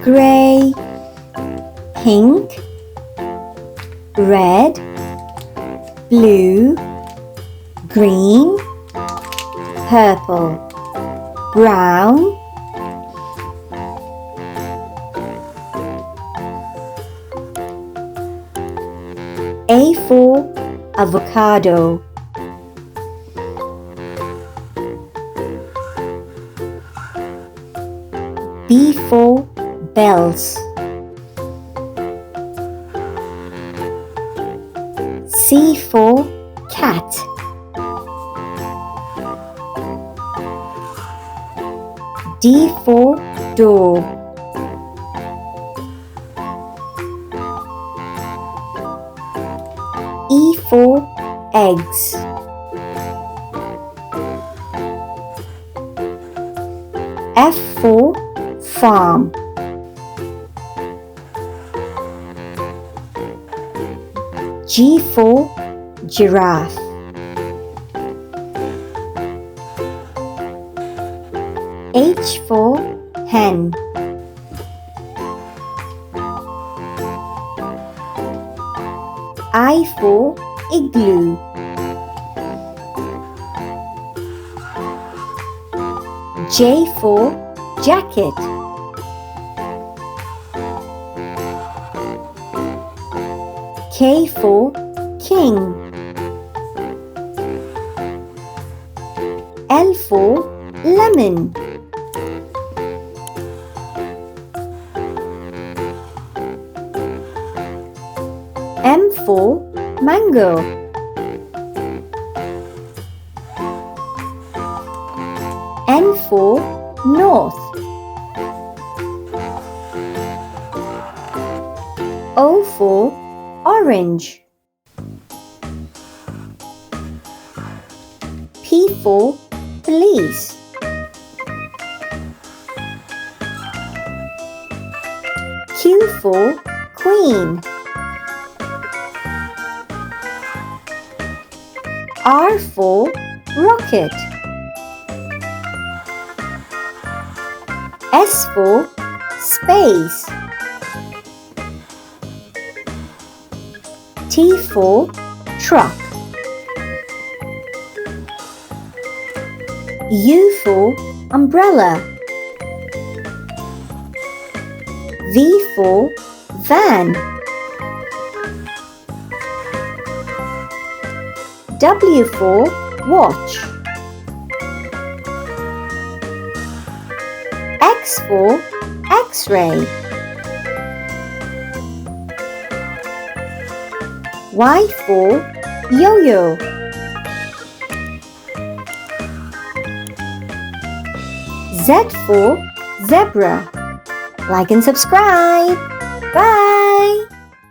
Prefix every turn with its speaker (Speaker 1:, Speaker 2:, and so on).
Speaker 1: Gray, pink, red, blue, green, purple, brown, A for avocado, B for bells, C for cat, D for door, E for eggs, F for farm, G for giraffe, H for hen, I for igloo, J for jacket, K for king, L for lemon, M for mango, N for north, O for orange, P for police, Q for queen, R for rocket, S for space, T for truck, U for umbrella, V for van, W for watch, X for X-ray, Y for yo-yo, Z for zebra. Like and subscribe. Bye!